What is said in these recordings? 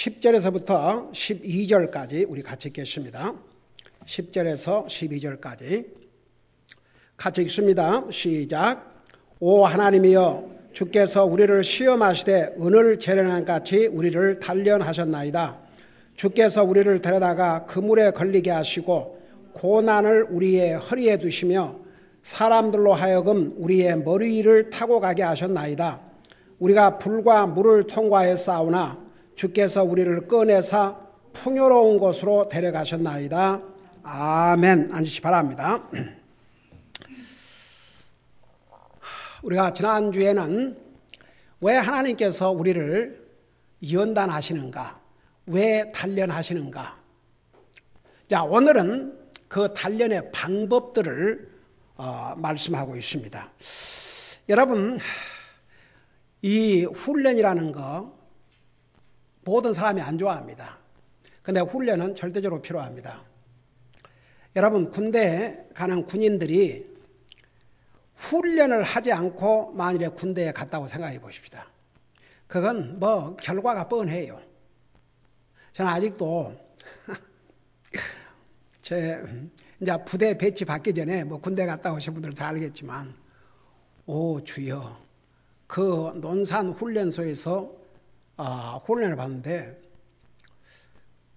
10절에서부터 12절까지 우리 같이 읽겠습니다. 10절에서 12절까지 같이 읽습니다. 시작. 오 하나님이여, 주께서 우리를 시험하시되 은을 재련한 같이 우리를 단련하셨나이다. 주께서 우리를 데려다가 그물에 걸리게 하시고 고난을 우리의 허리에 두시며 사람들로 하여금 우리의 머리 위를 타고 가게 하셨나이다. 우리가 불과 물을 통과해 싸우나 주께서 우리를 꺼내사 풍요로운 곳으로 데려가셨나이다. 아멘. 앉으시 바랍니다. 우리가 지난주에는 왜 하나님께서 우리를 연단하시는가, 왜 단련하시는가. 자, 오늘은 그 단련의 방법들을 말씀하고 있습니다. 여러분, 이 훈련이라는 거 모든 사람이 안 좋아합니다. 근데 훈련은 절대적으로 필요합니다. 여러분, 군대에 가는 군인들이 훈련을 하지 않고 만일에 군대에 갔다고 생각해 보십시다. 그건 뭐 결과가 뻔해요. 저는 아직도 이제 부대 배치 받기 전에 뭐 군대 갔다 오신 분들 다 알겠지만, 오 주여, 그 논산 훈련소에서 훈련을 받는데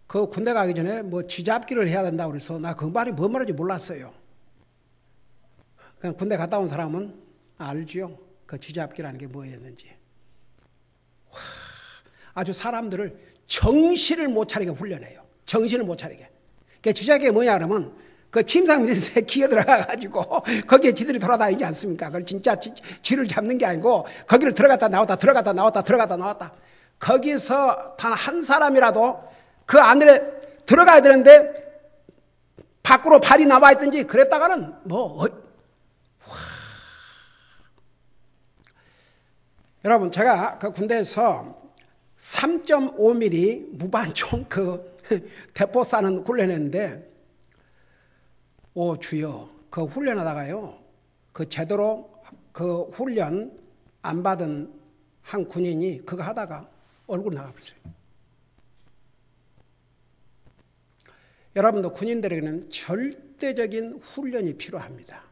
그 군대 가기 전에 뭐 쥐잡기를 해야 된다고 그래서 나 그 말이 뭔 말인지 몰랐어요. 그냥 군대 갔다 온 사람은 알죠. 그 쥐잡기라는 게 뭐였는지. 아주 사람들을 정신을 못 차리게 훈련해요. 정신을 못 차리게. 그 쥐잡기가 뭐냐 그러면 그 침상 밑에 기어 들어가가지고 거기에 쥐들이 돌아다니지 않습니까? 그걸 진짜 쥐를 잡는 게 아니고 거기를 들어갔다 나왔다 들어갔다 나왔다 들어갔다 나왔다. 거기서 단 한 사람이라도 그 안에 들어가야 되는데 밖으로 발이 나와 있든지 그랬다가는 여러분, 제가 그 군대에서 3.5mm 무반총 그 대포 쏴는 훈련했는데, 오 주여, 그 훈련하다가요, 그 제대로 그 훈련 안 받은 한 군인이 그거 하다가 얼굴 나가버렸어요. 여러분도 군인들에게는 절대적인 훈련이 필요합니다.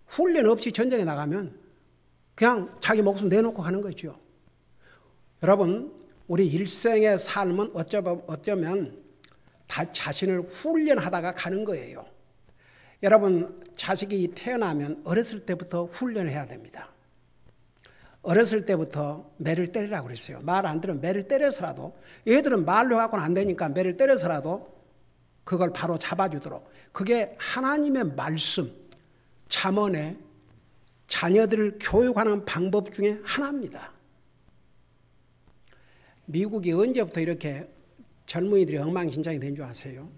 훈련 없이 전쟁에 나가면 그냥 자기 목숨 내놓고 하는 거죠. 여러분, 우리 일생의 삶은 어쩌면 다 자신을 훈련하다가 가는 거예요. 여러분, 자식이 태어나면 어렸을 때부터 훈련을 해야 됩니다. 어렸을 때부터 매를 때리라고 그랬어요. 말 안 들으면 매를 때려서라도, 얘들은 말로 갖고는 안 되니까 매를 때려서라도 그걸 바로 잡아주도록. 그게 하나님의 말씀, 잠언에 자녀들을 교육하는 방법 중에 하나입니다. 미국이 언제부터 이렇게 젊은이들이 엉망진창이 된 줄 아세요?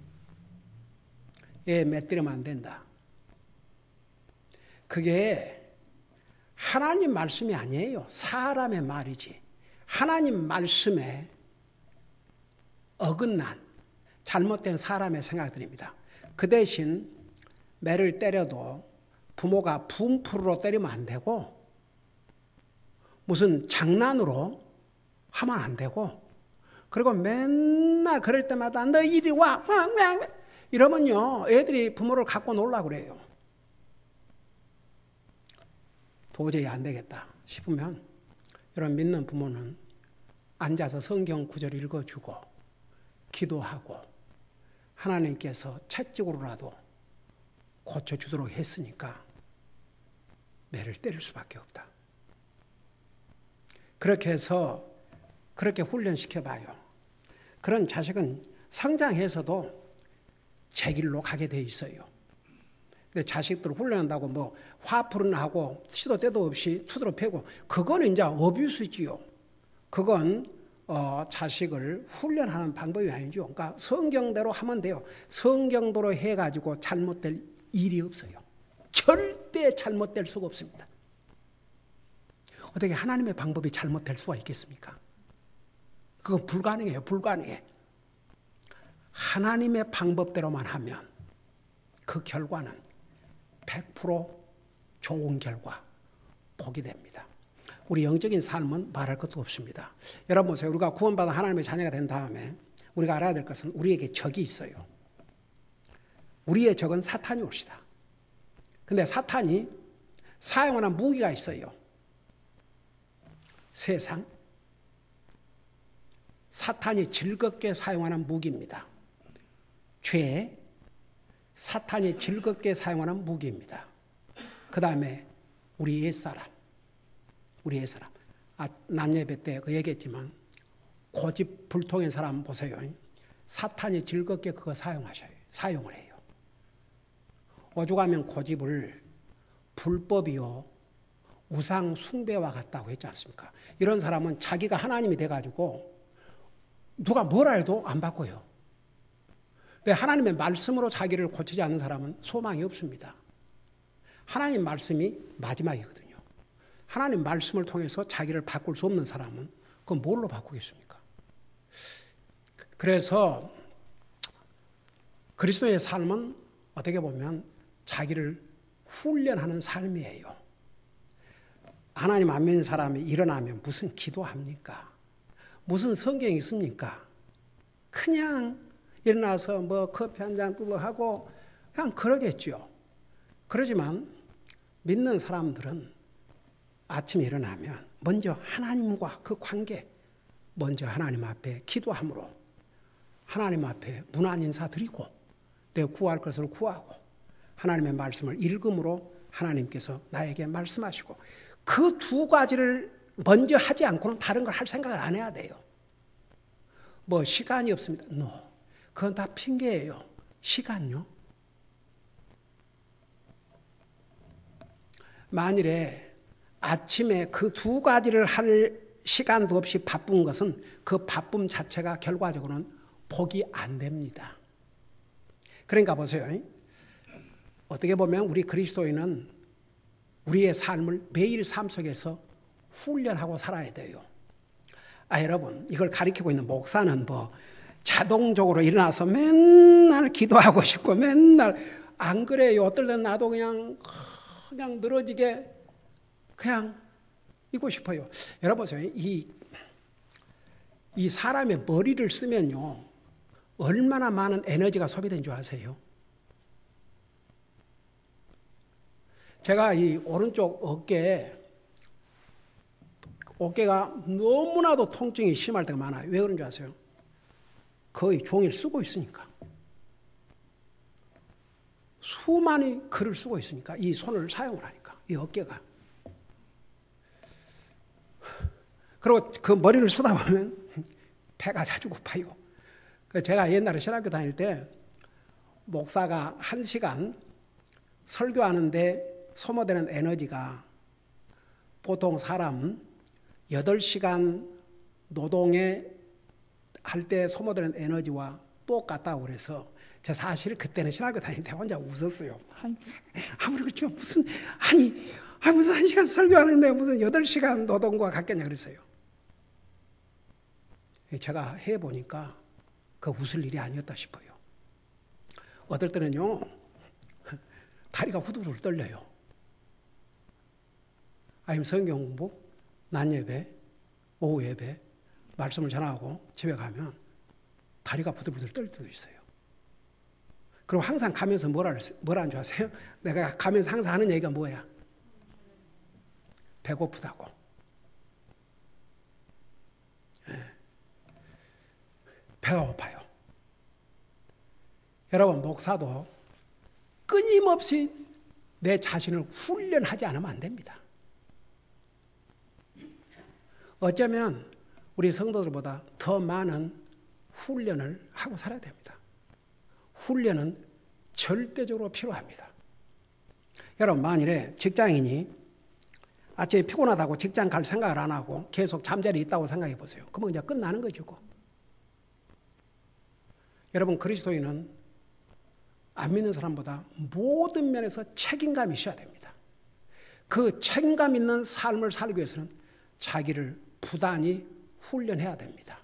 매 때리면 안 된다. 그게 하나님 말씀이 아니에요. 사람의 말이지. 하나님 말씀에 어긋난 잘못된 사람의 생각들입니다. 그 대신 매를 때려도 부모가 분풀로 때리면 안 되고, 무슨 장난으로 하면 안 되고, 그리고 맨날 그럴 때마다 너 이리 와 이러면요, 애들이 부모를 갖고 놀라고 그래요. 도저히 안 되겠다 싶으면 여러분, 믿는 부모는 앉아서 성경 구절 읽어주고 기도하고 하나님께서 채찍으로라도 고쳐주도록 했으니까 매를 때릴 수밖에 없다. 그렇게 해서 그렇게 훈련시켜봐요. 그런 자식은 성장해서도 제 길로 가게 돼 있어요. 근데 자식들을 훈련한다고 뭐 화풀은 하고 시도 때도 없이 투드러 패고, 그거는 이제 어뷰스지요. 그건 자식을 훈련하는 방법이 아니죠. 그러니까 성경대로 하면 돼요. 성경대로 해가지고 잘못될 일이 없어요. 절대 잘못될 수가 없습니다. 어떻게 하나님의 방법이 잘못될 수가 있겠습니까? 그건 불가능해요. 불가능해. 하나님의 방법대로만 하면 그 결과는 100% 좋은 결과, 복이 됩니다. 우리 영적인 삶은 말할 것도 없습니다. 여러분 보세요. 우리가 구원받아 하나님의 자녀가 된 다음에 우리가 알아야 될 것은 우리에게 적이 있어요. 우리의 적은 사탄이 옵시다. 근데 사탄이 사용하는 무기가 있어요. 세상. 사탄이 즐겁게 사용하는 무기입니다. 죄. 사탄이 즐겁게 사용하는 무기입니다. 그 다음에 우리 옛사람. 우리 옛사람. 낮 예배 때 그 얘기했지만 고집불통인 사람 보세요. 사탄이 즐겁게 그거 사용을 해요. 오죽하면 고집을 불법이요 우상 숭배와 같다고 했지 않습니까? 이런 사람은 자기가 하나님이 돼가지고 누가 뭐라 해도 안 바꿔요. 근데 하나님의 말씀으로 자기를 고치지 않는 사람은 소망이 없습니다. 하나님 말씀이 마지막이거든요. 하나님 말씀을 통해서 자기를 바꿀 수 없는 사람은 그건 뭘로 바꾸겠습니까? 그래서 그리스도의 삶은 어떻게 보면 자기를 훈련하는 삶이에요. 하나님 안 믿는 사람이 일어나면 무슨 기도합니까? 무슨 성경이 있습니까? 그냥 일어나서 뭐 커피 한 잔 뚫어 하고 그냥 그러겠죠. 그러지만 믿는 사람들은 아침에 일어나면 먼저 하나님과 그 관계, 먼저 하나님 앞에 기도함으로 하나님 앞에 문안 인사 드리고 내가 구할 것을 구하고 하나님의 말씀을 읽음으로 하나님께서 나에게 말씀하시고 그 두 가지를 먼저 하지 않고는 다른 걸 할 생각을 안 해야 돼요. 뭐 시간이 없습니다. No. 그건 다 핑계예요. 시간요? 만일에 아침에 그 두 가지를 할 시간도 없이 바쁜 것은 그 바쁨 자체가 결과적으로는 복이 안 됩니다. 그러니까 보세요. 어떻게 보면 우리 그리스도인은 우리의 삶을 매일 삶 속에서 훈련하고 살아야 돼요. 여러분, 이걸 가리키고 있는 목사는 뭐 자동적으로 일어나서 맨날 기도하고 싶고 맨날 안 그래요. 어떨 땐 나도 그냥 늘어지게 그냥 있고 싶어요. 여러분 보세요. 이 사람의 머리를 쓰면요. 얼마나 많은 에너지가 소비된 줄 아세요? 제가 이 오른쪽 어깨가 너무나도 통증이 심할 때가 많아요. 왜 그런 줄 아세요? 거의 종이를 쓰고 있으니까. 수많이 글을 쓰고 있으니까. 이 손을 사용을 하니까. 이 어깨가. 그리고 그 머리를 쓰다 보면 배가 자주 고파요. 제가 옛날에 신학교 다닐 때 목사가 1시간 설교하는데 소모되는 에너지가 보통 사람 8시간 노동에 할 때 소모되는 에너지와 똑같다고 그래서 제가 사실 그때는 신학교 다닐 때 혼자 웃었어요. 아무리 그렇죠. 무슨 1시간 설교하는데 무슨 8시간 노동과 같겠냐 그랬어요. 제가 해보니까 그 웃을 일이 아니었다 싶어요. 어떨 때는요. 다리가 후두둑 떨려요. 아니면 성경 공부, 낮 예배, 오후 예배, 말씀을 전하고 집에 가면 다리가 부들부들 떨 때도 있어요. 그리고 항상 가면서 뭐라는 줄 아세요? 내가 가면서 항상 하는 얘기가 뭐야? 배고프다고. 배가 고파요. 여러분, 목사도 끊임없이 내 자신을 훈련하지 않으면 안 됩니다. 어쩌면 우리 성도들보다 더 많은 훈련을 하고 살아야 됩니다. 훈련은 절대적으로 필요합니다. 여러분, 만일에 직장인이 아침에 피곤하다고 직장 갈 생각을 안 하고 계속 잠자리에 있다고 생각해 보세요. 그러면 이제 끝나는 거죠. 여러분, 그리스도인은 안 믿는 사람보다 모든 면에서 책임감이 있어야 됩니다. 그 책임감 있는 삶을 살기 위해서는 자기를 부단히 훈련해야 됩니다.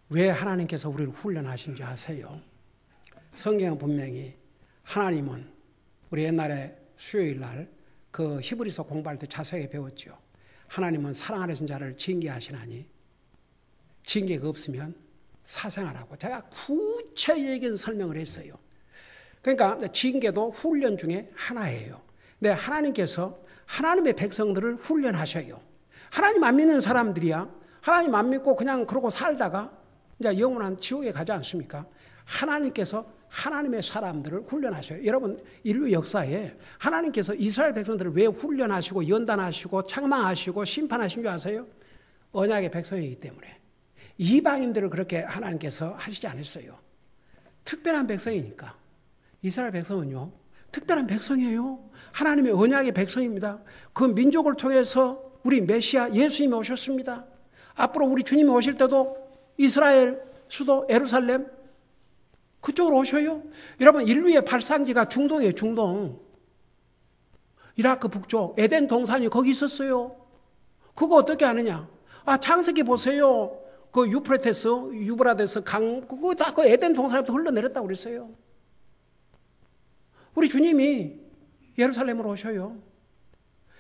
왜 하나님께서 우리를 훈련하신지 아세요? 성경은 분명히 하나님은 우리 옛날에 수요일 날 그 히브리서 공부할 때 자세하게 배웠죠. 하나님은 사랑하는 자를 징계하시나니 징계가 없으면 사생하라고 제가 구체적인 설명을 했어요. 그러니까 징계도 훈련 중에 하나예요. 네, 하나님께서 하나님의 백성들을 훈련하셔요. 하나님 안 믿는 사람들이야 하나님 안 믿고 그냥 그러고 살다가 이제 영원한 지옥에 가지 않습니까? 하나님께서 하나님의 사람들을 훈련하셔요. 여러분 인류 역사에 하나님께서 이스라엘 백성들을 왜 훈련하시고 연단하시고 책망하시고 심판하신 줄 아세요? 언약의 백성이기 때문에. 이방인들을 그렇게 하나님께서 하시지 않았어요. 특별한 백성이니까. 이스라엘 백성은요 특별한 백성이에요. 하나님의 언약의 백성입니다. 그 민족을 통해서 우리 메시아 예수님이 오셨습니다. 앞으로 우리 주님이 오실 때도 이스라엘 수도 예루살렘 그쪽으로 오셔요. 여러분 인류의 발상지가 중동이에요. 중동. 이라크 북쪽 에덴 동산이 거기 있었어요. 그거 어떻게 아느냐. 창세기 보세요. 그 유브라데스 강 그거 다 그 에덴 동산부터 흘러내렸다고 그랬어요. 우리 주님이 예루살렘으로 오셔요.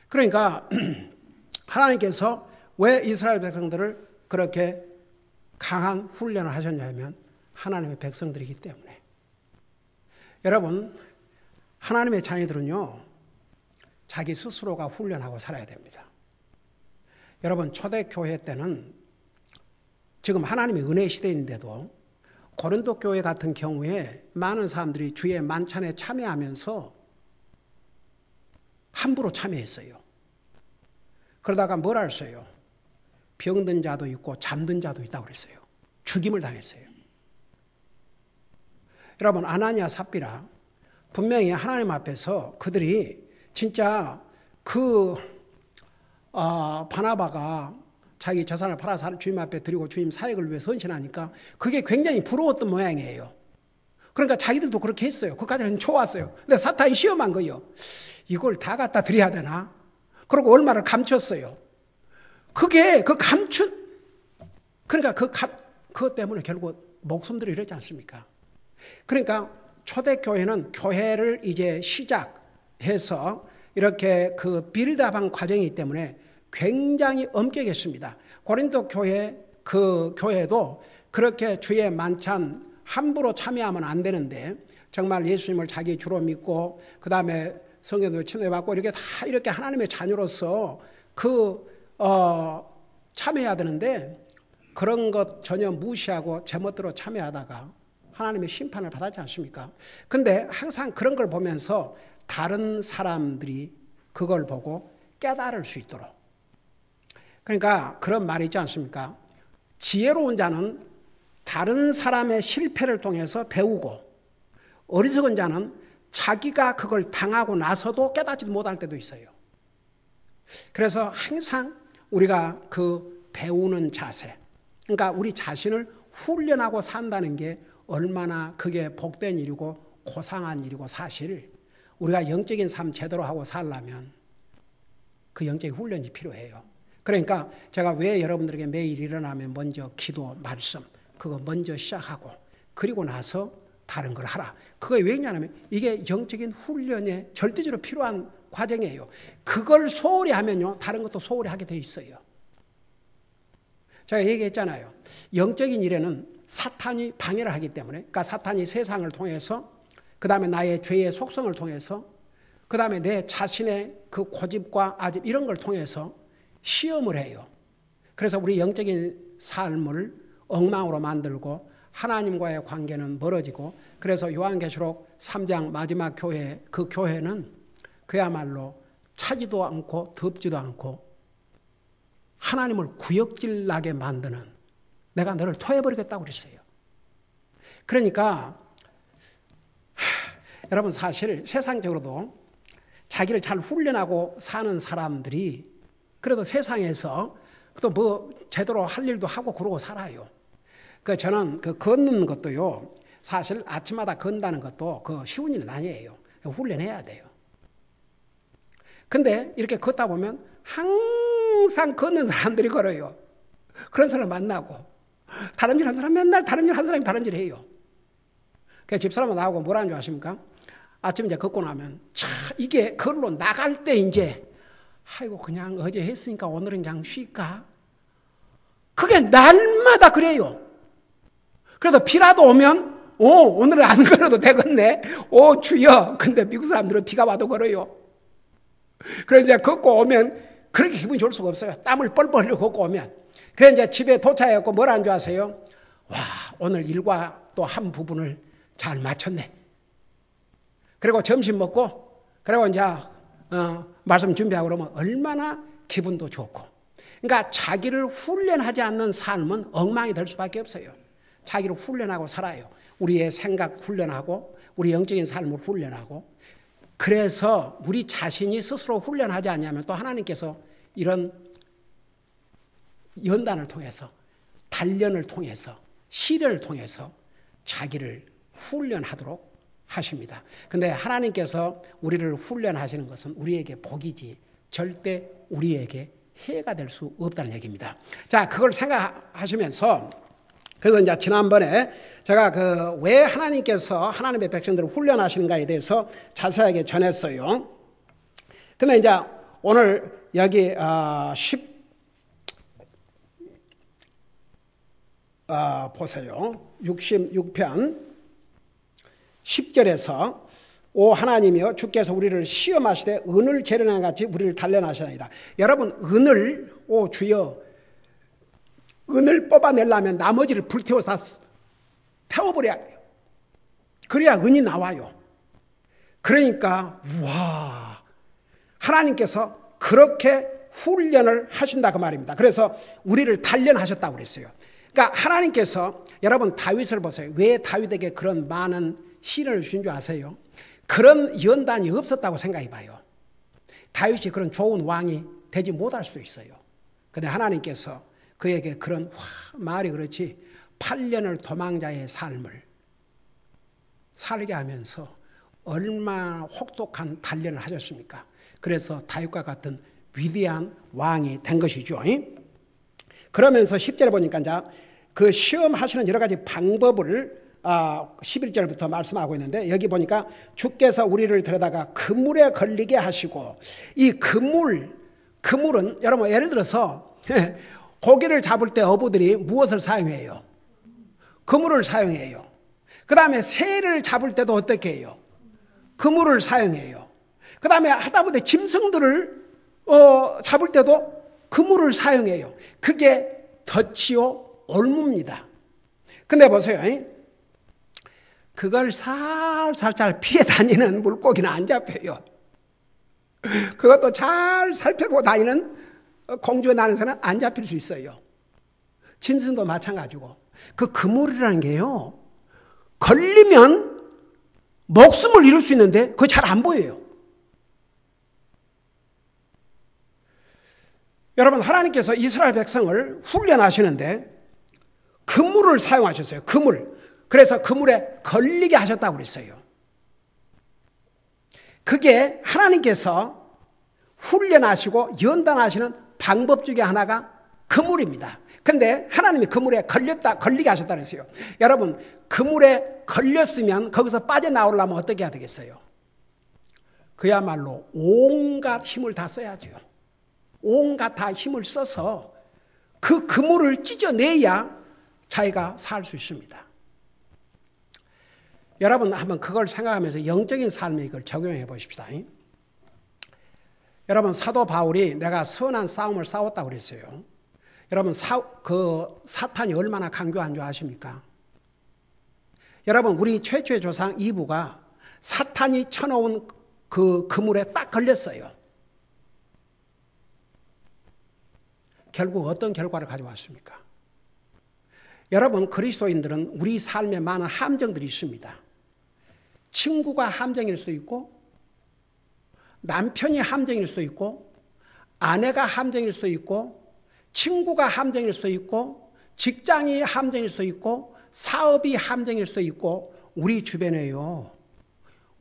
그러니까 하나님께서 왜 이스라엘 백성들을 그렇게 강한 훈련을 하셨냐면 하나님의 백성들이기 때문에. 여러분 하나님의 자녀들은요 자기 스스로가 훈련하고 살아야 됩니다. 여러분 초대교회 때는 지금 하나님의 은혜 시대인데도 고린도 교회 같은 경우에 많은 사람들이 주의 만찬에 참여하면서 함부로 참여했어요. 그러다가 뭘 했어요? 병든 자도 있고 잠든 자도 있다고 그랬어요. 죽임을 당했어요. 여러분 아나니아 삽비라 분명히 하나님 앞에서 그들이 진짜 바나바가 자기 재산을 팔아서 주님 앞에 드리고 주님 사역을 위해 헌신하니까 그게 굉장히 부러웠던 모양이에요. 그러니까 자기들도 그렇게 했어요. 그까지는 좋았어요. 근데 사탄이 시험한 거예요. 이걸 다 갖다 드려야 되나? 그리고 얼마를 감췄어요. 그게 그러니까 그것 때문에 결국 목숨들이 이러지 않습니까? 그러니까 초대교회는 교회를 이제 시작해서 이렇게 그 빌드업한 과정이기 때문에 굉장히 엄격했습니다. 고린도 교회 그 교회도 그렇게 주의 만찬 함부로 참여하면 안 되는데 정말 예수님을 자기 주로 믿고 그 다음에 성경도 침례받고 이렇게 다 이렇게 하나님의 자녀로서 참여해야 되는데 그런 것 전혀 무시하고 제멋대로 참여하다가 하나님의 심판을 받았지 않습니까? 근데 항상 그런 걸 보면서 다른 사람들이 그걸 보고 깨달을 수 있도록. 그러니까 그런 말이 있지 않습니까? 지혜로운 자는 다른 사람의 실패를 통해서 배우고 어리석은 자는 자기가 그걸 당하고 나서도 깨닫지도 못할 때도 있어요. 그래서 항상 우리가 그 배우는 자세, 그러니까 우리 자신을 훈련하고 산다는 게 얼마나 그게 복된 일이고 고상한 일이고 사실 우리가 영적인 삶 제대로 하고 살려면 그 영적인 훈련이 필요해요. 그러니까 제가 왜 여러분들에게 매일 일어나면 먼저 기도, 말씀 그거 먼저 시작하고 그리고 나서 다른 걸 하라. 그게 왜냐하면 이게 영적인 훈련에 절대적으로 필요한 과정이에요. 그걸 소홀히 하면요 다른 것도 소홀히 하게 돼 있어요. 제가 얘기했잖아요. 영적인 일에는 사탄이 방해를 하기 때문에 그러니까 사탄이 세상을 통해서 그 다음에 나의 죄의 속성을 통해서 그 다음에 내 자신의 그 고집과 아집 이런 걸 통해서 시험을 해요. 그래서 우리 영적인 삶을 엉망으로 만들고 하나님과의 관계는 멀어지고 그래서 요한계시록 3장 마지막 교회 그 교회는 그야말로 차지도 않고 덥지도 않고 하나님을 구역질 나게 만드는 내가 너를 토해버리겠다고 그랬어요. 그러니까 여러분 사실 세상적으로도 자기를 잘 훈련하고 사는 사람들이 그래도 세상에서 또 뭐 제대로 할 일도 하고 그러고 살아요. 저는 그 걷는 것도요, 사실 아침마다 건다는 것도 그 쉬운 일은 아니에요. 훈련해야 돼요. 근데 이렇게 걷다 보면 항상 걷는 사람들이 걸어요. 그런 사람 만나고 다른 일 한 사람 맨날 다른 일 한 사람이 다른 일 해요. 그래서 집사람은 나하고 뭐라는 줄 아십니까? 아침에 이제 걷고 나면, 이게 걸로 나갈 때 이제, 아이고, 그냥 어제 했으니까 오늘은 그냥 쉴까? 그게 날마다 그래요. 그래도 비라도 오면, 오늘은 안 걸어도 되겠네. 주여. 근데 미국 사람들은 비가 와도 걸어요. 그래서 이제 걷고 오면 그렇게 기분이 좋을 수가 없어요. 땀을 뻘뻘 흘리고 걷고 오면. 그래서 이제 집에 도착해갖고 뭘 한 줄 아세요? 와, 오늘 일과 또 한 부분을 잘 마쳤네. 그리고 점심 먹고, 그리고 이제, 말씀 준비하고 그러면 얼마나 기분도 좋고. 그러니까 자기를 훈련하지 않는 삶은 엉망이 될 수밖에 없어요. 자기를 훈련하고 살아요. 우리의 생각 훈련하고, 우리 영적인 삶을 훈련하고. 그래서 우리 자신이 스스로 훈련하지 않냐면 또 하나님께서 이런 연단을 통해서, 단련을 통해서, 시련을 통해서 자기를 훈련하도록 하십니다. 근데 하나님께서 우리를 훈련하시는 것은 우리에게 복이지 절대 우리에게 해가 될 수 없다는 얘기입니다. 자, 그걸 생각하시면서, 그래서 이제 지난번에 제가 왜 하나님께서 하나님의 백성들을 훈련하시는가에 대해서 자세하게 전했어요. 근데 이제 오늘 여기 66편 10절에서 오 하나님이여 주께서 우리를 시험하시되 은을 재련한 같이 우리를 단련하시나이다. 여러분, 은을 주여, 은을 뽑아내려면 나머지를 불태워서 다 태워버려야 돼요. 그래야 은이 나와요. 그러니까 와, 하나님께서 그렇게 훈련을 하신다 그 말입니다. 그래서 우리를 단련하셨다고 그랬어요. 그러니까 하나님께서, 여러분 다윗을 보세요. 왜 다윗에게 그런 많은 시련을 주신 줄 아세요? 그런 연단이 없었다고 생각해 봐요. 다윗이 그런 좋은 왕이 되지 못할 수도 있어요. 그런데 하나님께서 그에게 그런, 말이 그렇지, 8년을 도망자의 삶을 살게 하면서 얼마나 혹독한 단련을 하셨습니까? 그래서 다윗과 같은 위대한 왕이 된 것이죠. 그러면서 10절에 보니까 이제 그 시험하시는 여러 가지 방법을 11절부터 말씀하고 있는데, 여기 보니까 주께서 우리를 데려다가 그물에 걸리게 하시고, 이 그물은 여러분 예를 들어서 고기를 잡을 때 어부들이 무엇을 사용해요? 그물을 사용해요. 그 다음에 새를 잡을 때도 어떻게 해요? 그물을 사용해요. 그 다음에 하다못해 짐승들을 잡을 때도 그물을 사용해요. 그게 덫이요 올무입니다. 근데 보세요. 그걸 살살 피해 다니는 물고기는 안 잡혀요. 그것도 잘 살펴보고 다니는 공주에 나는 사람은 안 잡힐 수 있어요. 짐승도 마찬가지고. 그 그물이라는 게요, 걸리면 목숨을 잃을 수 있는데 그거 잘 안 보여요. 여러분, 하나님께서 이스라엘 백성을 훈련하시는데 그물을 사용하셨어요. 그물. 그래서 그물에 걸리게 하셨다고 그랬어요. 그게 하나님께서 훈련하시고 연단하시는 방법 중에 하나가 그물입니다. 근데 하나님이 그물에 걸리게 하셨다 그랬어요. 여러분, 그물에 걸렸으면 거기서 빠져나오려면 어떻게 해야 되겠어요? 그야말로 온갖 힘을 다 써야죠. 온갖 다 힘을 써서 그 그물을 찢어내야 자기가 살 수 있습니다. 여러분, 한번 그걸 생각하면서 영적인 삶에 이걸 적용해 보십시다. 여러분, 사도 바울이 내가 선한 싸움을 싸웠다고 그랬어요. 여러분, 사탄이 얼마나 강조한 줄 아십니까? 여러분, 우리 최초의 조상 이브가 사탄이 쳐놓은 그 그물에 딱 걸렸어요. 결국 어떤 결과를 가져왔습니까? 여러분, 그리스도인들은 우리 삶에 많은 함정들이 있습니다. 친구가 함정일 수도 있고, 남편이 함정일 수도 있고, 아내가 함정일 수도 있고, 친구가 함정일 수도 있고, 직장이 함정일 수도 있고, 사업이 함정일 수도 있고, 우리 주변에요,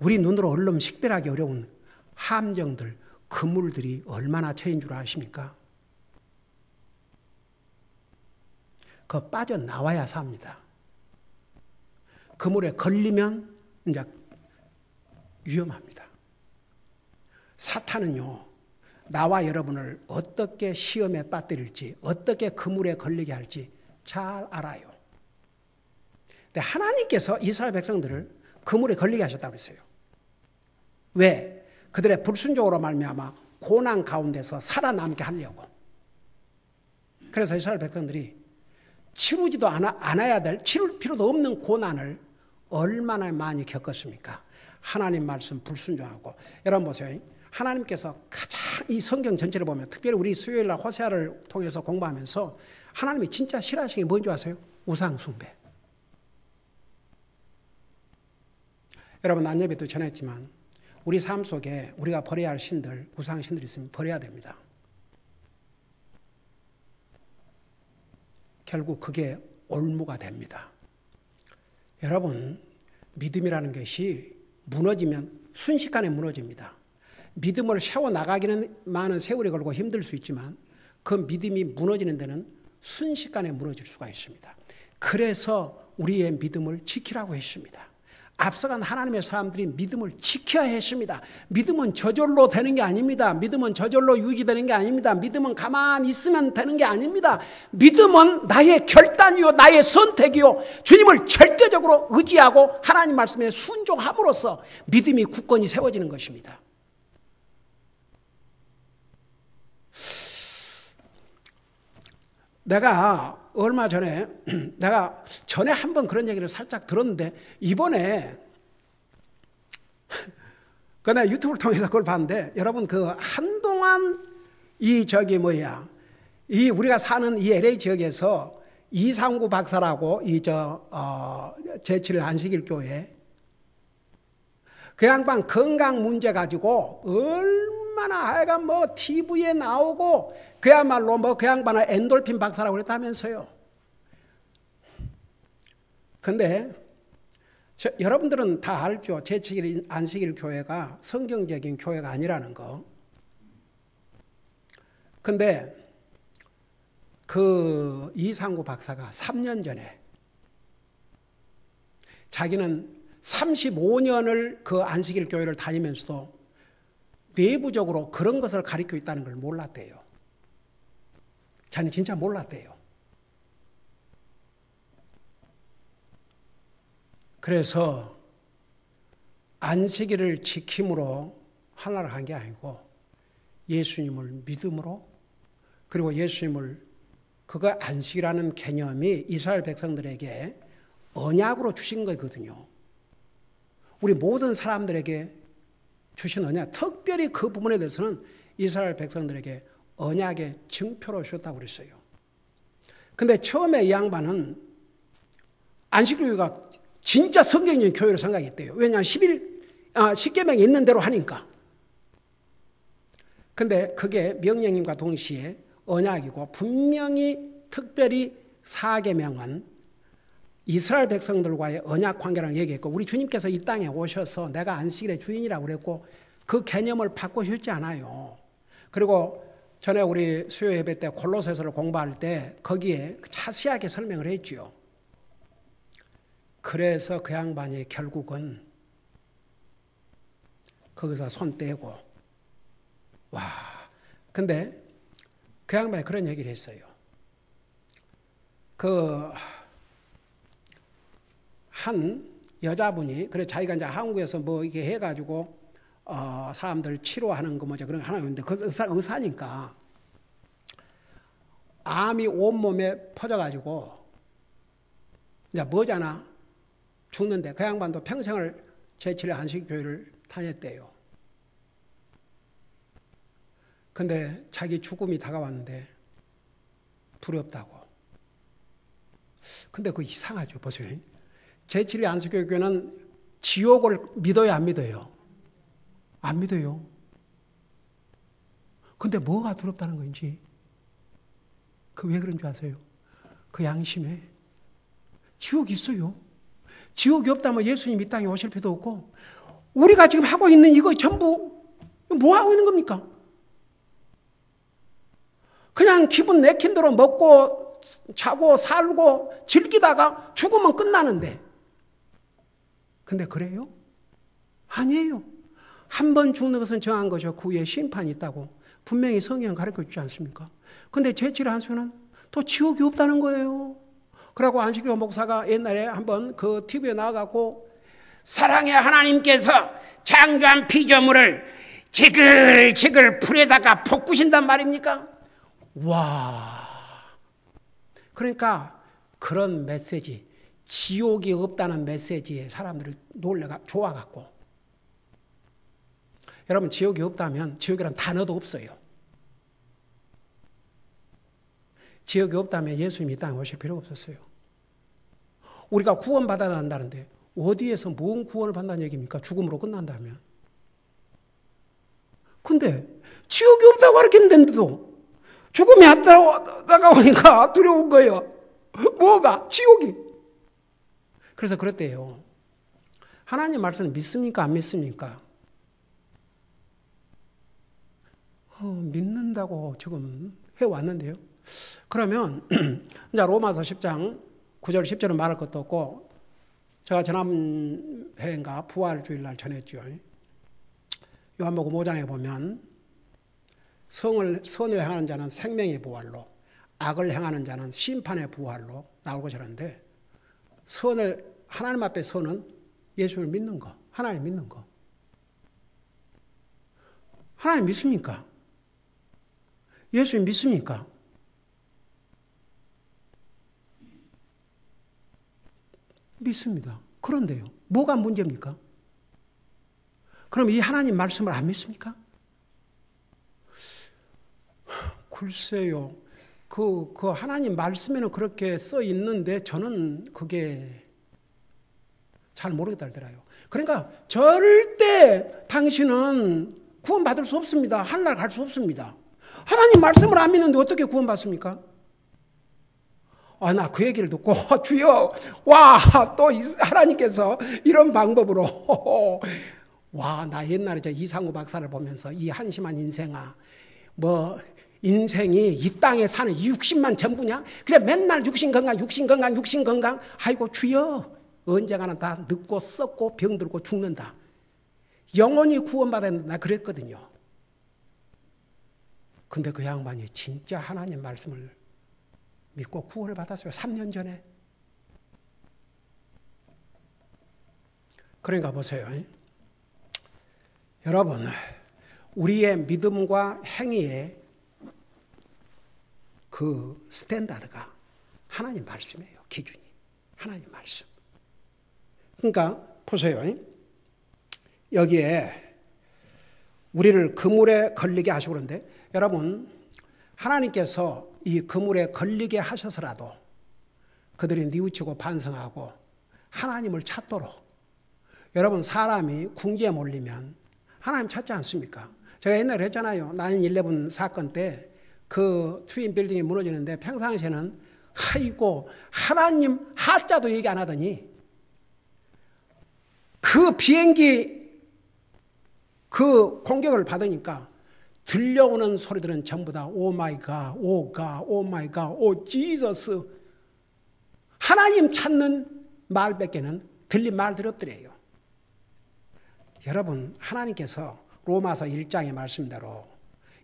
우리 눈으로 얼른 식별하기 어려운 함정들, 그물들이 얼마나 처인 줄 아십니까? 그 빠져나와야 삽니다. 그물에 걸리면 이제 위험합니다. 사탄은요, 나와 여러분을 어떻게 시험에 빠뜨릴지, 어떻게 그물에 걸리게 할지 잘 알아요. 근데 하나님께서 이스라엘 백성들을 그물에 걸리게 하셨다고 했어요. 왜? 그들의 불순종으로 말미암아 고난 가운데서 살아남게 하려고. 그래서 이스라엘 백성들이 치르지도 않아야 될, 치를 필요도 없는 고난을 얼마나 많이 겪었습니까? 하나님 말씀 불순종하고. 여러분 보세요. 하나님께서 가장 이 성경 전체를 보면, 특별히 우리 수요일날 호세아를 통해서 공부하면서 하나님이 진짜 싫어하시는 게 뭔지 아세요? 우상숭배. 여러분, 난 예배도 전했지만 우리 삶 속에 우리가 버려야 할 신들, 우상신들이 있으면 버려야 됩니다. 결국 그게 올무가 됩니다. 여러분, 믿음이라는 것이 무너지면 순식간에 무너집니다. 믿음을 세워나가기는 많은 세월이 걸고 힘들 수 있지만 그 믿음이 무너지는 데는 순식간에 무너질 수가 있습니다. 그래서 우리의 믿음을 지키라고 했습니다. 앞서간 하나님의 사람들이 믿음을 지켜야 했습니다. 믿음은 저절로 되는 게 아닙니다. 믿음은 저절로 유지되는 게 아닙니다. 믿음은 가만히 있으면 되는 게 아닙니다. 믿음은 나의 결단이요, 나의 선택이요, 주님을 절대적으로 의지하고 하나님 말씀에 순종함으로써 믿음이 굳건히 세워지는 것입니다. 내가 얼마 전에 한 번 그런 얘기를 살짝 들었는데, 이번에 내가 유튜브를 통해서 그걸 봤는데, 여러분 한동안 이 우리가 사는 이 LA 지역에서 이상구 박사라고 제7 안식일 교회 그 양반 건강 문제 가지고 얼마나 하여간 TV에 나오고 그야말로 그 양반은 엔돌핀 박사라고 그랬다면서요. 근데 여러분들은 다 알죠. 제7 안식일 교회가 성경적인 교회가 아니라는 거. 근데 그 이상구 박사가 3년 전에 자기는 35년을 그 안식일 교회를 다니면서도 내부적으로 그런 것을 가르치고 있다는 걸 몰랐대요. 자기는 진짜 몰랐대요. 그래서 안식일을 지킴으로 하나를 한 게 아니고 예수님을 믿음으로, 그리고 예수님을 그거 안식이라는 개념이 이스라엘 백성들에게 언약으로 주신 거거든요. 우리 모든 사람들에게 주신 언약, 특별히 그 부분에 대해서는 이스라엘 백성들에게 언약의 증표로 주셨다고 그랬어요. 근데 처음에 이 양반은 안식일교회가 진짜 성경적인 교회로 생각했대요. 왜냐하면 10계명에 있는 대로 하니까. 근데 그게 명령님과 동시에 언약이고, 분명히 특별히 4계명은 이스라엘 백성들과의 언약 관계라는 얘기했고, 우리 주님께서 이 땅에 오셔서 내가 안식일의 주인이라고 그랬고 그 개념을 바꾸셨지 않아요. 그리고 전에 우리 수요 예배 때 골로새서를 공부할 때 거기에 자세하게 설명을 했죠. 그래서 그 양반이 결국은 거기서 손 떼고, 근데 그 양반이 그런 얘기를 했어요. 한 여자분이, 그래 자기가 이제 한국에서 이렇게 해가지고 사람들 치료하는 거 그런 거 하나 있는데, 그 의사니까 암이 온몸에 퍼져가지고 이제 뭐잖아, 죽는데 그 양반도 평생을 제7의 안식교회를 다녔대요. 근데 자기 죽음이 다가왔는데 두렵다고. 근데 그거 이상하죠. 보세요. 제7의 안식교회는 지옥을 믿어요, 안 믿어요? 안 믿어요. 근데 뭐가 두렵다는 건지, 왜 그런 줄 아세요? 그 양심에 지옥이 있어요. 지옥이 없다면 예수님 이 땅에 오실 필요도 없고, 우리가 지금 하고 있는 이거 전부 뭐 하고 있는 겁니까? 그냥 기분 내킨 대로 먹고 자고 살고 즐기다가 죽으면 끝나는데. 근데 그래요? 아니에요. 한 번 죽는 것은 정한 것이요 그 후에 심판이 있다고 분명히 성경은 가르쳐 주지 않습니까? 근데 제7의 한수는 또 지옥이 없다는 거예요. 그러고 안식교 목사가 옛날에 한번 그 TV에 나와갖고 사랑의 하나님께서 창조한 피조물을 지글지글 불에다가 볶으신단 말입니까? 와. 그러니까 그런 메시지, 지옥이 없다는 메시지에 사람들이 놀래가 좋아갖고, 여러분 지옥이 없다면 지옥이란 단어도 없어요. 지옥이 없다면 예수님이 이 땅에 오실 필요가 없었어요. 우리가 구원받아야 한다는데 어디에서 뭔 구원을 받는다는 얘기입니까? 죽음으로 끝난다면. 근데 지옥이 없다고 가르쳤는데도 죽음이 안 다가오니까 두려운 거예요. 뭐가? 지옥이. 그래서 그랬대요. 하나님 말씀을 믿습니까? 안 믿습니까? 믿는다고 지금 해왔는데요. 그러면 이제 로마서 10장 9절 10절은 말할 것도 없고, 제가 지난해인가 부활주일날 전했죠. 요한복음 5장에 보면 선을 행하는 자는 생명의 부활로, 악을 행하는 자는 심판의 부활로 나오고 저런데, 하나님 앞에 선은 예수를 믿는 거, 하나님 믿는 거. 하나님 믿습니까? 예수 믿습니까? 믿습니다. 그런데요, 뭐가 문제입니까? 그럼 이 하나님 말씀을 안 믿습니까? 글쎄요, 그 하나님 말씀에는 그렇게 써 있는데 저는 그게 잘 모르겠다더라요. 그러니까 절대 당신은 구원받을 수 없습니다. 하늘나라 갈 수 없습니다. 하나님 말씀을 안 믿는데 어떻게 구원받습니까? 나 그 얘기를 듣고 주여, 와, 또 하나님께서 이런 방법으로 와, 나 옛날에 저 이상우 박사를 보면서 이 한심한 인생아, 뭐 인생이 이 땅에 사는 60만 전부냐? 그냥 맨날 육신 건강. 아이고 주여, 언젠가는 다 늙고 썩고 병들고 죽는다. 영원히 구원받아야 된다. 나 그랬거든요. 근데 그 양반이 진짜 하나님 말씀을 믿고 구원을 받았어요. 3년 전에. 그러니까 보세요. 여러분, 우리의 믿음과 행위의 그 스탠다드가 하나님 말씀이에요. 기준이. 하나님 말씀. 그러니까 보세요. 여기에 우리를 그물에 걸리게 하시고 그러는데, 여러분, 하나님께서 이 그물에 걸리게 하셔서라도 그들이 뉘우치고 반성하고 하나님을 찾도록, 여러분, 사람이 궁지에 몰리면 하나님 찾지 않습니까? 제가 옛날에 했잖아요. 9/11 사건 때 그 트윈 빌딩이 무너지는데 평상시에는 아이고 하나님 하자도 얘기 안 하더니 그 비행기 그 공격을 받으니까 들려오는 소리들은 전부 다 오 마이 갓, 오 갓, 오 마이 갓, 오 지저스. 하나님 찾는 말밖에는 들린 말들이 없더래요. 여러분, 하나님께서 로마서 1장의 말씀대로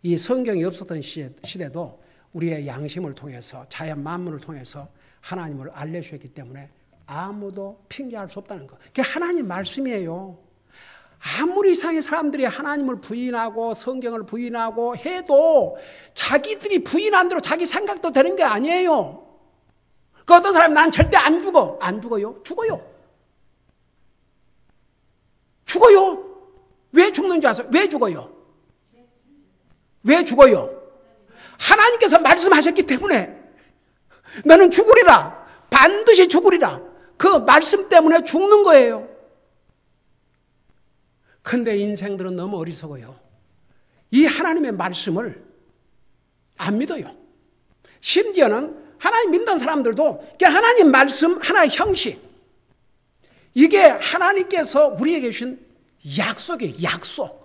이 성경이 없었던 시대도 우리의 양심을 통해서, 자연 만물을 통해서 하나님을 알려주셨기 때문에 아무도 핑계할 수 없다는 거. 그게 하나님 말씀이에요. 아무리 이상의 사람들이 하나님을 부인하고 성경을 부인하고 해도 자기들이 부인한 대로 자기 생각도 되는 게 아니에요. 그 어떤 사람은 난 절대 안 죽어. 안 죽어요? 죽어요. 죽어요. 왜 죽는 줄 아세요? 왜 죽어요? 왜 죽어요? 하나님께서 말씀하셨기 때문에 너는 죽으리라. 반드시 죽으리라. 그 말씀 때문에 죽는 거예요. 근데 인생들은 너무 어리석어요. 이 하나님의 말씀을 안 믿어요. 심지어는 하나님 믿는 사람들도 하나님 말씀 하나의 형식, 이게 하나님께서 우리에게 주신 약속이에요. 약속.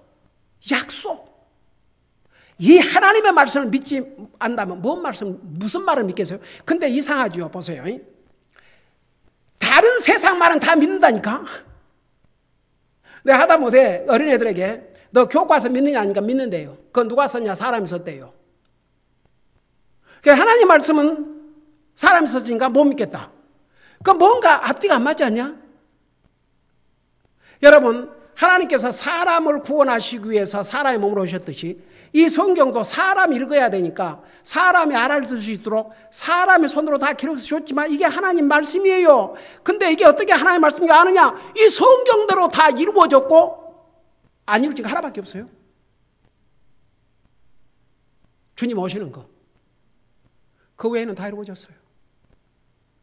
이 하나님의 말씀을 믿지 않다면 무슨 말을 믿겠어요? 근데 이상하죠. 보세요. 다른 세상 말은 다 믿는다니까. 내가 하다못해 어린애들에게 너 교과서 믿느냐 하니까 믿는데요. 그건 누가 썼냐? 사람이 썼대요. 하나님 말씀은 사람이 썼으니까 못 믿겠다. 그 뭔가 앞뒤가 안 맞지 않냐? 여러분, 하나님께서 사람을 구원하시기 위해서 사람의 몸으로 오셨듯이 이 성경도 사람이 읽어야 되니까 사람이 알아들 수 있도록 사람의 손으로 다 기록해서 줬지만 이게 하나님 말씀이에요. 근데 이게 어떻게 하나님 말씀인가 아느냐? 이 성경대로 다 이루어졌고 안 이루어진 거 하나밖에 없어요. 주님 오시는 거. 그 외에는 다 이루어졌어요.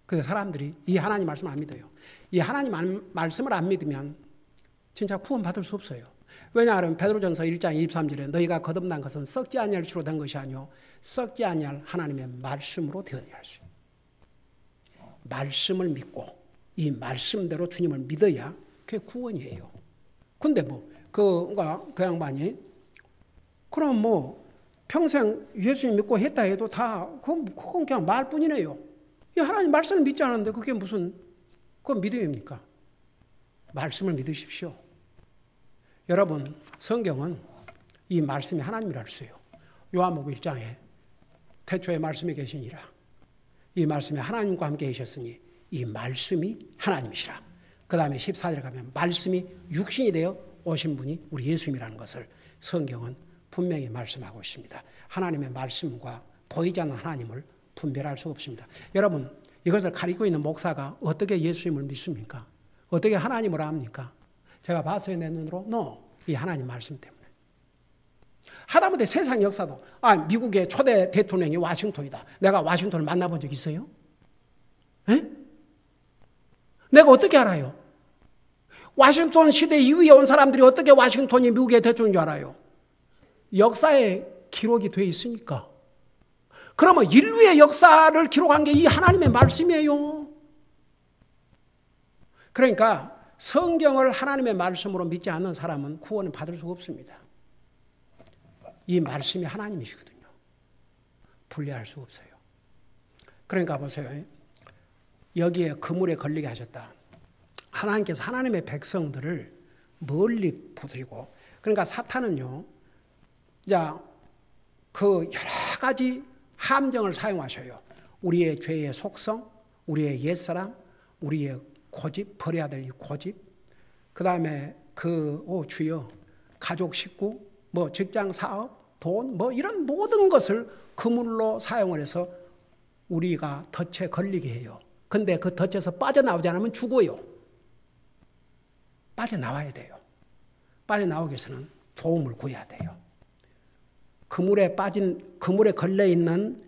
그래서 사람들이 이 하나님 말씀을 안 믿어요. 이 하나님 말씀을 안 믿으면 진짜 구원 받을 수 없어요. 왜냐하면 베드로전서 1장 23절에 너희가 거듭난 것은 썩지 아니할 수로 된 것이 아니요 썩지 아니할 하나님의 말씀으로 되었느니라. 말씀을 믿고 이 말씀대로 주님을 믿어야 그게 구원이에요. 근데 그 양반이 그럼 평생 예수님 믿고 했다 해도 다 그건 그냥 말뿐이네요. 이 하나님 말씀을 믿지 않았는데 그게 무슨 그건 믿음입니까? 말씀을 믿으십시오. 여러분, 성경은 이 말씀이 하나님이라 했어요. 요한복음 1장에 태초에 말씀이 계시니라. 이 말씀이 하나님과 함께 계셨으니 이 말씀이 하나님이시라. 그 다음에 14절에 가면 말씀이 육신이 되어 오신 분이 우리 예수님이라는 것을 성경은 분명히 말씀하고 있습니다. 하나님의 말씀과 보이지 않는 하나님을 분별할 수 없습니다. 여러분, 이것을 가리고 있는 목사가 어떻게 예수님을 믿습니까? 어떻게 하나님을 압니까? 제가 봤어요, 내 눈으로. 이 하나님 말씀 때문에. 하다못해 세상 역사도 미국의 초대 대통령이 와싱턴이다. 내가 와싱턴을 만나본 적 있어요? 에? 내가 어떻게 알아요? 와싱턴 시대 이후에 온 사람들이 어떻게 와싱턴이 미국의 대통령인 줄 알아요? 역사에 기록이 돼 있으니까. 그러면 인류의 역사를 기록한 게 이 하나님의 말씀이에요. 그러니까 성경을 하나님의 말씀으로 믿지 않는 사람은 구원을 받을 수가 없습니다. 이 말씀이 하나님이시거든요. 분리할 수가 없어요. 그러니까 보세요. 여기에 그물에 걸리게 하셨다. 하나님께서 하나님의 백성들을 멀리 보드리고, 그러니까 사탄은요, 그 여러 가지 함정을 사용하셔요. 우리의 죄의 속성, 우리의 옛사람, 우리의 고집, 버려야 될 이 고집, 그 다음에 주여, 가족, 식구, 직장, 사업, 돈, 이런 모든 것을 그물로 사용을 해서 우리가 덫에 걸리게 해요. 근데 그 덫에서 빠져나오지 않으면 죽어요. 빠져나와야 돼요. 빠져나오기 위해서는 도움을 구해야 돼요. 그물에 걸려있는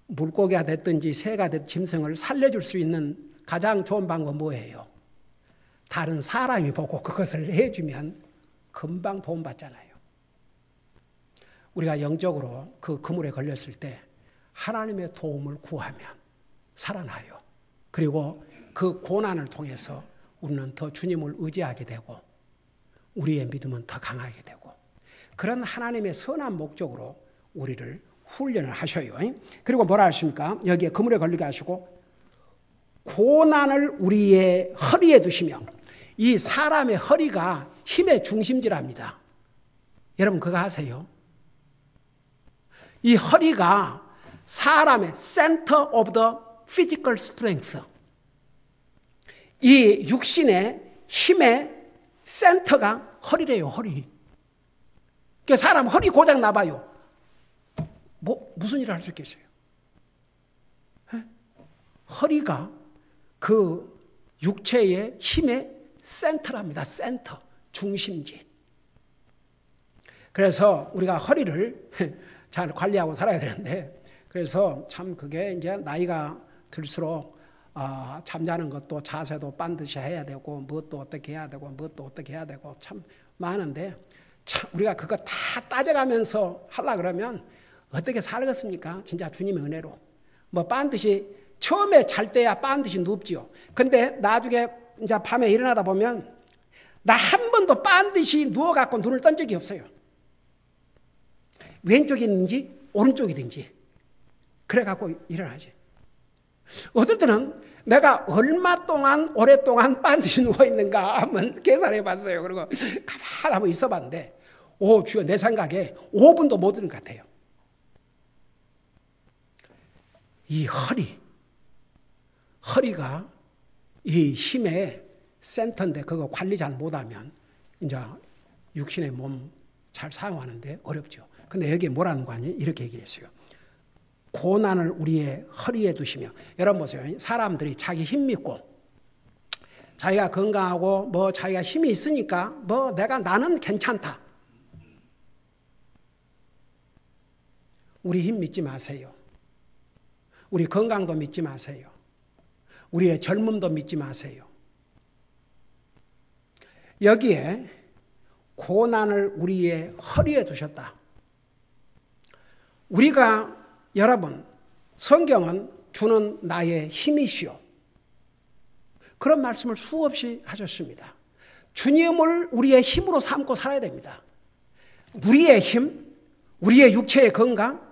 물고기가 됐든지 새가 됐든 짐승을 살려줄 수 있는 가장 좋은 방법은 뭐예요? 다른 사람이 보고 그것을 해주면 금방 도움받잖아요. 우리가 영적으로 그 그물에 걸렸을 때 하나님의 도움을 구하면 살아나요. 그리고 그 고난을 통해서 우리는 더 주님을 의지하게 되고 우리의 믿음은 더 강하게 되고 그런 하나님의 선한 목적으로 우리를 훈련을 하셔요. 그리고 뭐라 하십니까? 여기에 그물에 걸리게 하시고 고난을 우리의 허리에 두시며, 이 사람의 허리가 힘의 중심지랍니다. 여러분 그거 아세요? 이 허리가 사람의 center of the physical strength, 이 육신의 힘의 센터가 허리래요. 허리. 그러니까 사람 허리 고장 나봐요. 무슨 일을 할 수 있겠어요? 허리가 그 육체의 힘의 센터랍니다. 센터, 중심지. 그래서 우리가 허리를 잘 관리하고 살아야 되는데, 그래서 참 그게 이제 나이가 들수록 잠자는 것도 자세도 반드시 해야 되고, 무엇도 어떻게 해야 되고, 무엇도 어떻게 해야 되고, 참 많은데, 참 우리가 그거 다 따져가면서 하려 그러면 어떻게 살겠습니까? 진짜 주님의 은혜로. 반드시 처음에 잘 때야 반드시 눕지요. 근데 나중에 이제 밤에 일어나다 보면 나 한 번도 반드시 누워갖고 눈을 뜬 적이 없어요. 왼쪽이든지 오른쪽이든지 그래갖고 일어나지. 어떨 때는 내가 얼마 동안 오랫동안 반드시 누워있는가 한번 계산해 봤어요. 그리고 가만히 한번 있어 봤는데 주여, 내 생각에 5분도 못 드는 것 같아요. 이 허리가 이 힘의 센터인데 그거 관리 잘 못하면 이제 육신의 몸 잘 사용하는데 어렵죠. 근데 여기에 뭐라는 거 아니에요? 이렇게 얘기를 했어요. 고난을 우리의 허리에 두시며. 여러분 보세요. 사람들이 자기 힘 믿고 자기가 건강하고 뭐 자기가 힘이 있으니까 뭐 나는 괜찮다. 우리 힘 믿지 마세요. 우리 건강도 믿지 마세요. 우리의 젊음도 믿지 마세요. 여기에 고난을 우리의 허리에 두셨다. 우리가 여러분 성경은 주는 나의 힘이시오. 그런 말씀을 수없이 하셨습니다. 주님을 우리의 힘으로 삼고 살아야 됩니다. 우리의 힘, 우리의 육체의 건강,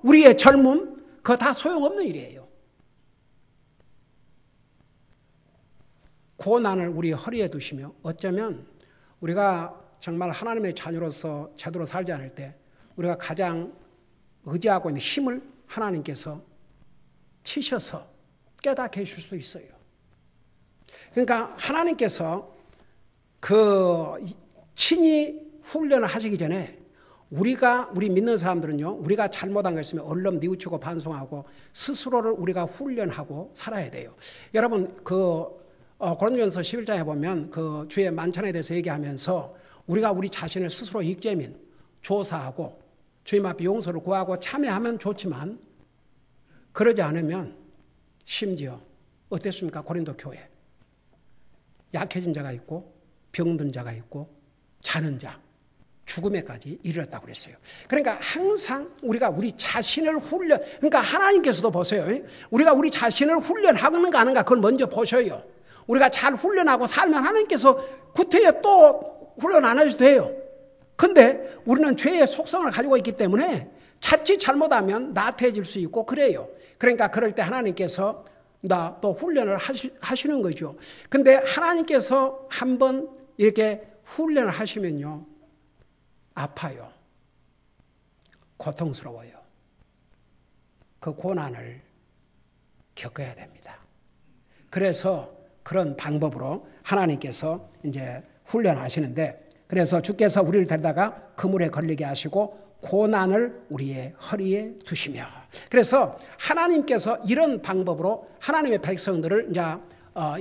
우리의 젊음, 그거 다 소용없는 일이에요. 고난을 우리 허리에 두시며 어쩌면 우리가 정말 하나님의 자녀로서 제대로 살지 않을 때 우리가 가장 의지하고 있는 힘을 하나님께서 치셔서 깨닫게 해줄 수 있어요. 그러니까 하나님께서 친히 훈련을 하시기 전에 우리 믿는 사람들은요, 우리가 잘못한 거 있으면 얼른 뉘우치고 반성하고 스스로를 우리가 훈련하고 살아야 돼요. 여러분, 고린도전서 11장에 보면 주의 만찬에 대해서 얘기하면서 우리가 우리 자신을 스스로 익재민, 조사하고 주님 앞에 용서를 구하고 참여하면 좋지만 그러지 않으면 심지어 어땠습니까? 고린도 교회. 약해진 자가 있고 병든 자가 있고 자는 자, 죽음에까지 이르렀다고 그랬어요. 그러니까 항상 우리가 우리 자신을 그러니까 하나님께서도 보세요. 우리가 우리 자신을 훈련하는가 하는가 그걸 먼저 보셔요. 우리가 잘 훈련하고 살면 하나님께서 구태여 또 훈련 안 해도 돼요. 근데 우리는 죄의 속성을 가지고 있기 때문에 자칫 잘못하면 나태해질 수 있고 그래요. 그러니까 그럴 때 하나님께서 또 훈련을 하시는 거죠. 근데 하나님께서 한번 이렇게 훈련을 하시면요, 아파요. 고통스러워요. 그 고난을 겪어야 됩니다. 그래서 그런 방법으로 하나님께서 이제 훈련하시는데, 그래서 주께서 우리를 데려다가 그물에 걸리게 하시고 고난을 우리의 허리에 두시며, 그래서 하나님께서 이런 방법으로 하나님의 백성들을 이제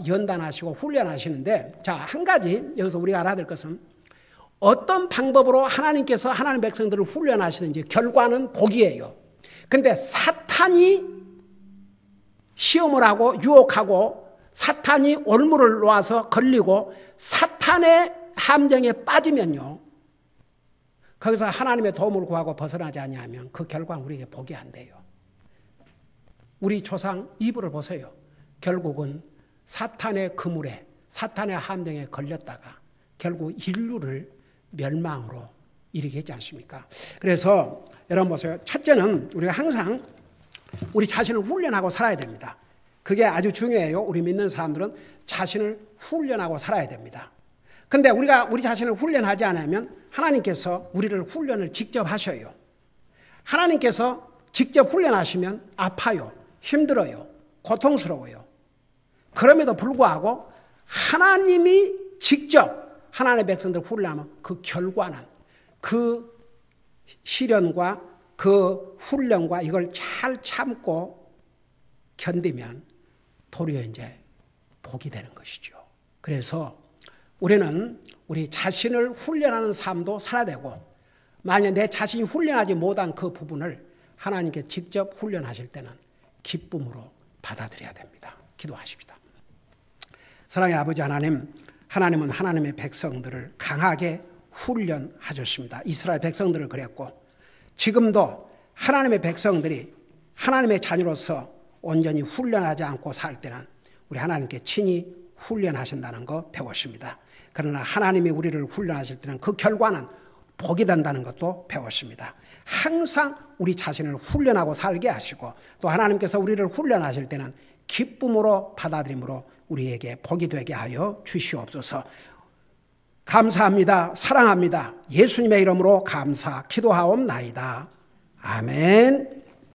연단하시고 훈련하시는데, 자, 한 가지 여기서 우리가 알아야 될 것은 어떤 방법으로 하나님께서 하나님 백성들을 훈련하시는지 결과는 복이에요. 근데 사탄이 시험을 하고 유혹하고 사탄이 올무를 놓아서 걸리고 사탄의 함정에 빠지면요, 거기서 하나님의 도움을 구하고 벗어나지 아니하면 그 결과는 우리에게 복이 안 돼요. 우리 조상 이브를 보세요. 결국은 사탄의 그물에, 사탄의 함정에 걸렸다가 결국 인류를 멸망으로 이르게 했지 않습니까? 그래서 여러분 보세요. 첫째는 우리가 항상 우리 자신을 훈련하고 살아야 됩니다. 그게 아주 중요해요. 우리 믿는 사람들은 자신을 훈련하고 살아야 됩니다. 근데 우리가 우리 자신을 훈련하지 않으면 하나님께서 우리를 훈련을 직접 하셔요. 하나님께서 직접 훈련하시면 아파요. 힘들어요. 고통스러워요. 그럼에도 불구하고 하나님이 직접 하나님의 백성들 훈련하면 그 결과는, 그 시련과 그 훈련과 이걸 잘 참고 견디면 도리어 이제 복이 되는 것이죠. 그래서 우리는 우리 자신을 훈련하는 삶도 살아야 되고, 만약 내 자신이 훈련하지 못한 그 부분을 하나님께 직접 훈련하실 때는 기쁨으로 받아들여야 됩니다. 기도하십시다. 사랑의 아버지 하나님, 하나님은 하나님의 백성들을 강하게 훈련하셨습니다. 이스라엘 백성들을 그랬고, 지금도 하나님의 백성들이 하나님의 자녀로서 온전히 훈련하지 않고 살 때는 우리 하나님께 친히 훈련하신다는 거 배웠습니다. 그러나 하나님이 우리를 훈련하실 때는 그 결과는 복이 된다는 것도 배웠습니다. 항상 우리 자신을 훈련하고 살게 하시고, 또 하나님께서 우리를 훈련하실 때는 기쁨으로 받아들임으로 우리에게 복이 되게 하여 주시옵소서. 감사합니다. 사랑합니다. 예수님의 이름으로 감사 기도하옵나이다. 아멘.